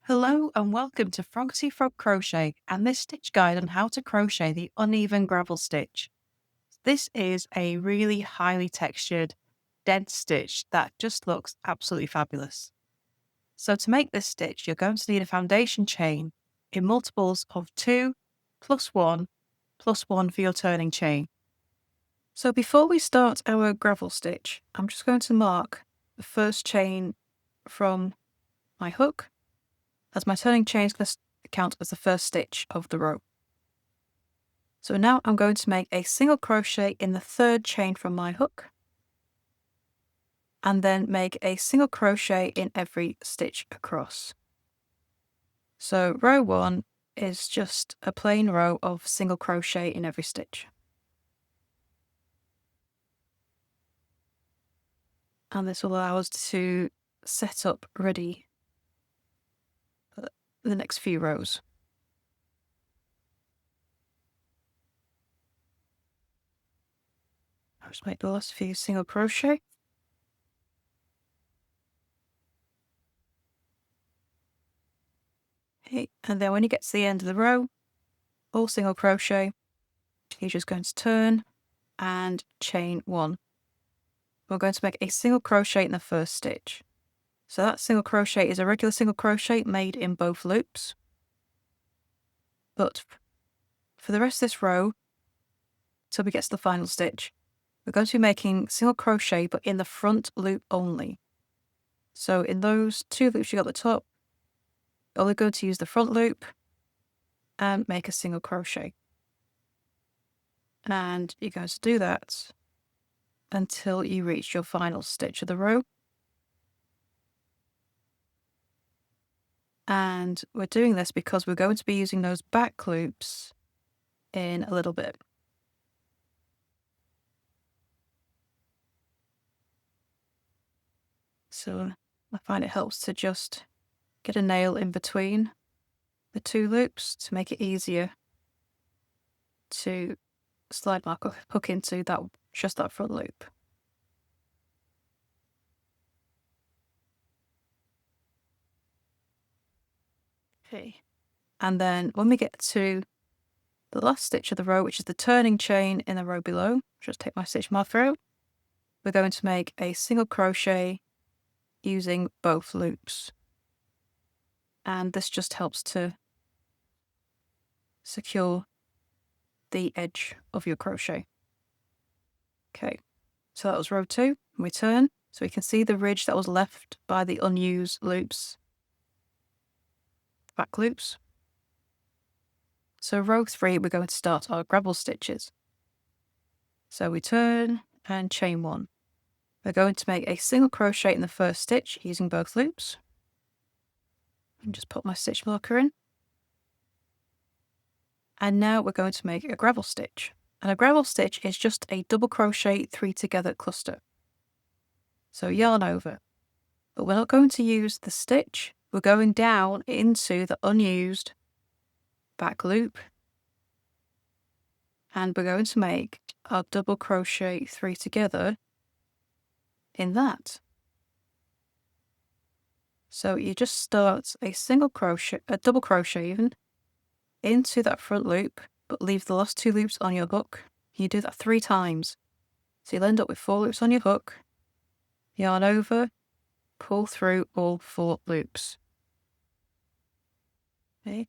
Hello and welcome to Froggity Frog Crochet and this stitch guide on how to crochet the uneven gravel stitch. This is a really highly textured, dense stitch that just looks absolutely fabulous. So to make this stitch, you're going to need a foundation chain in multiples of 2 plus 1 plus 1 for your turning chain. So before we start our gravel stitch, I'm just going to mark the first chain from my hook, as my turning chain is going to count as the first stitch of the row. So now I'm going to make a single crochet in the third chain from my hook, and then make a single crochet in every stitch across. So row 1 is just a plain row of single crochet in every stitch. And this will allow us to set up ready for the next few rows. I'll just make the last few single crochet. Okay, and then when you get to the end of the row, all single crochet, you're just going to turn and chain 1. We're going to make a single crochet in the first stitch. So that single crochet is a regular single crochet made in both loops. But for the rest of this row, till we get to the final stitch, we're going to be making single crochet but in the front loop only. So in those 2 loops you got at the top, you're only going to use the front loop and make a single crochet. And you're going to do that until you reach your final stitch of the row. And we're doing this because we're going to be using those back loops in a little bit. So I find it helps to just get a nail in between the 2 loops to make it easier to slide my hook into just that front loop. Okay, and then when we get to the last stitch of the row, which is the turning chain in the row below, just take my stitch marker out, we're going to make a single crochet using both loops. And this just helps to secure the edge of your crochet. Okay, so that was row 2. We turn, so we can see the ridge that was left by the unused loops, back loops. So row 3, we're going to start our gravel stitches. So we turn and chain 1. We're going to make a single crochet in the first stitch using both loops. And just put my stitch marker in. And now we're going to make a gravel stitch. And a gravel stitch is just a double crochet 3 together cluster. So yarn over. But we're not going to use the stitch. We're going down into the unused back loop. And we're going to make our double crochet 3 together in that. So you just start a single crochet, a double crochet even, into that front loop, but leave the last 2 loops on your hook. You do that 3 times. So you'll end up with 4 loops on your hook, yarn over, pull through all 4 loops. Okay.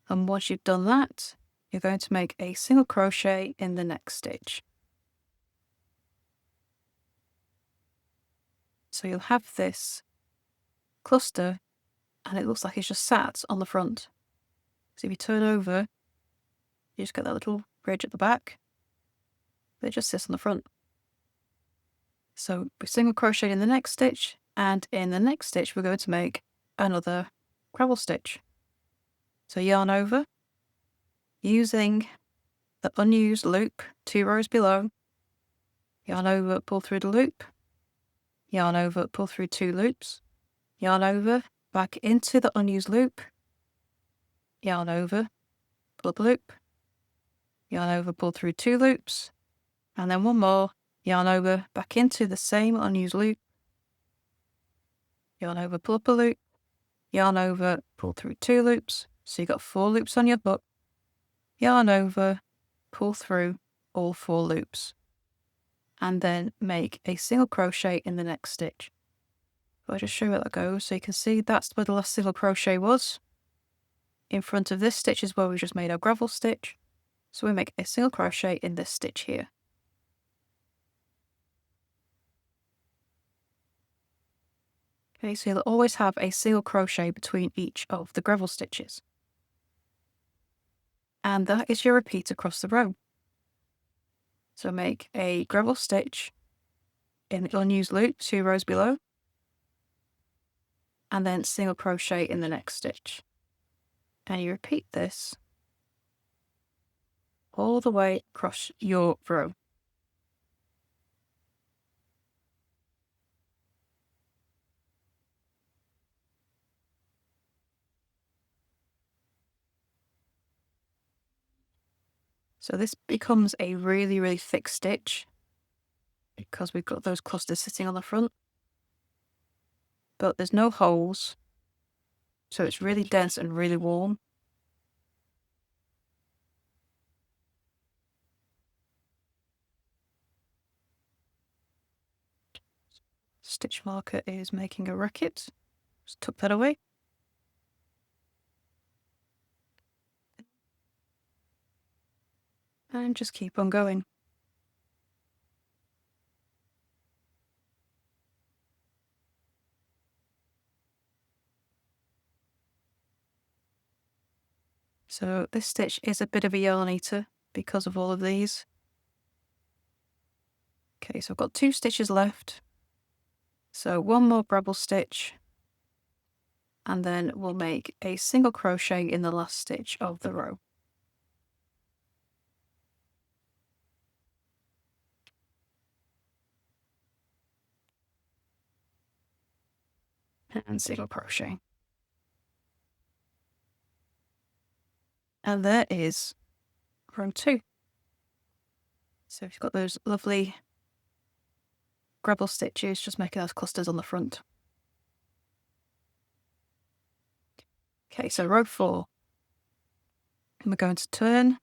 And once you've done that, you're going to make a single crochet in the next stitch. So you'll have this cluster and it looks like it's just sat on the front. So if you turn over, you just get that little ridge at the back, but it just sits on the front. So we single crochet in the next stitch, and in the next stitch we're going to make another gravel stitch. So yarn over, using the unused loop 2 rows below, yarn over, pull through the loop, yarn over, pull through 2 loops, yarn over, back into the unused loop, yarn over, pull up a loop, yarn over, pull through 2 loops, and then one more, yarn over, back into the same unused loop, yarn over, pull up a loop, yarn over, pull through 2 loops, so you've got 4 loops on your hook, yarn over, pull through all 4 loops, and then make a single crochet in the next stitch. I'll just show you where that goes. So you can see that's where the last single crochet was. In front of this stitch is where we just made our gravel stitch. So we make a single crochet in this stitch here. Okay, so you'll always have a single crochet between each of the gravel stitches. And that is your repeat across the row. So make a gravel stitch in the unused loop 2 rows below, and then single crochet in the next stitch. And you repeat this all the way across your row. So this becomes a really, really thick stitch because we've got those clusters sitting on the front, but there's no holes, so it's really dense and really warm. Stitch marker is making a racket. Just tuck that away. And just keep on going. So this stitch is a bit of a yarn eater because of all of these. Okay, so I've got 2 stitches left. So 1 more gravel stitch, and then we'll make a single crochet in the last stitch of the row. And single crochet. And there is row 2. So if you've got those lovely gravel stitches, just making those clusters on the front. Okay, so row 4. And we're going to turn,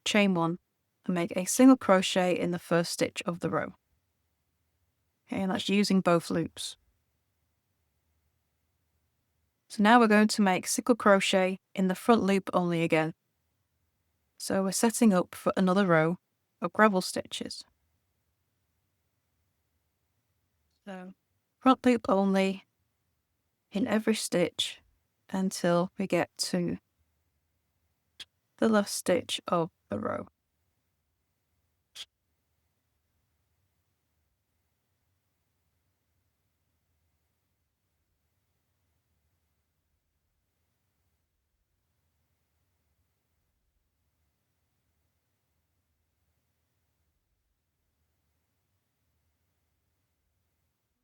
chain 1, and make a single crochet in the first stitch of the row. Okay, and that's using both loops. So now we're going to make single crochet in the front loop only again. So we're setting up for another row of gravel stitches. So front loop only in every stitch until we get to the last stitch of the row.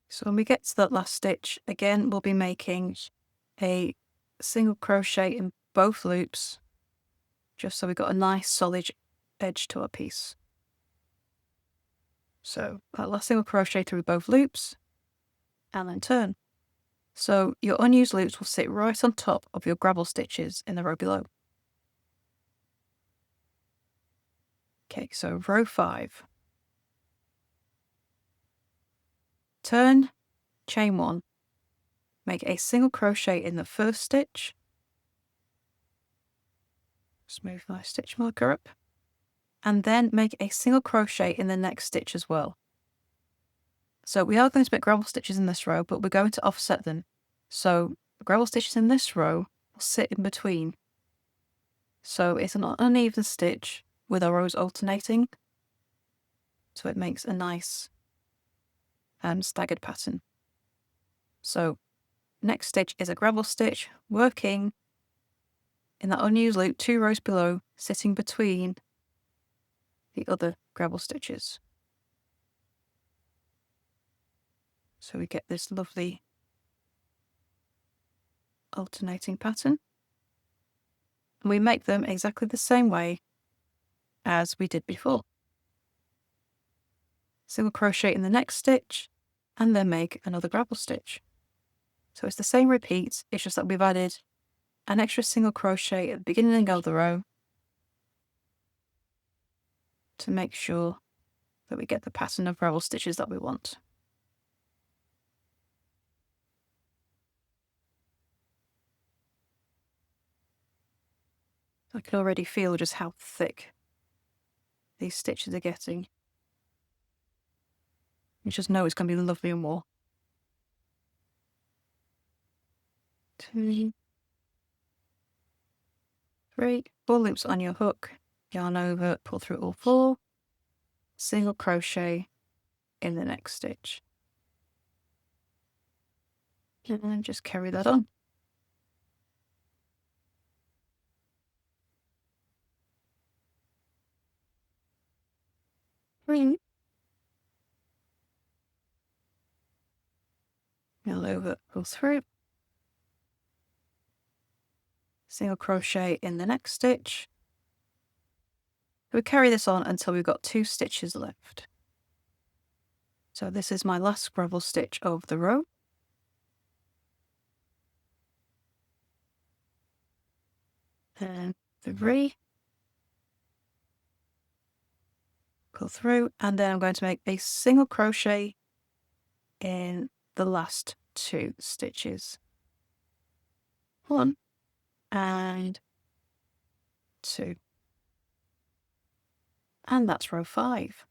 So when we get to that last stitch, again, we'll be making a single crochet in both loops, just so we've got a nice solid edge to our piece. So that last single crochet through both loops, and then turn. So your unused loops will sit right on top of your gravel stitches in the row below. Okay, so row 5. Turn, chain 1, make a single crochet in the first stitch. Just move my stitch marker up. And then make a single crochet in the next stitch as well. So we are going to make gravel stitches in this row, but we're going to offset them. So the gravel stitches in this row will sit in between. So it's an uneven stitch with our rows alternating. So it makes a nice staggered pattern. So next stitch is a gravel stitch, working in that unused loop 2 rows below, sitting between the other gravel stitches. So we get this lovely alternating pattern. And we make them exactly the same way as we did before. Single crochet in the next stitch, and then make another gravel stitch. So it's the same repeat, it's just that we've added an extra single crochet at the beginning of the row to make sure that we get the pattern of ravel stitches that we want. I can already feel just how thick these stitches are getting. You just know it's going to be lovely and more. 2, 3, 4 loops on your hook, yarn over, pull through all 4, single crochet in the next stitch. And then just carry that on. Yarn over, pull through, single crochet in the next stitch. We carry this on until we've got 2 stitches left. So this is my last gravel stitch of the row. And 3, pull through, and then I'm going to make a single crochet in the last 2 stitches. 1 and 2. And that's row 5.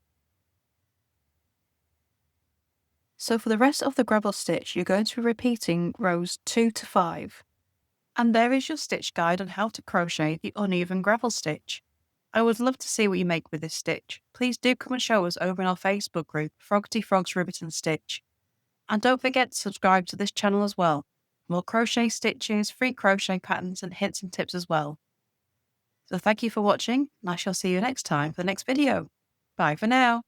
So for the rest of the gravel stitch, you're going to be repeating rows 2 to 5. And there is your stitch guide on how to crochet the uneven gravel stitch. I would love to see what you make with this stitch. Please do come and show us over in our Facebook group, Froggity Frogs Ribbit and Stitch. And don't forget to subscribe to this channel as well. More crochet stitches, free crochet patterns and hints and tips as well. So thank you for watching, and I shall see you next time for the next video. Bye for now.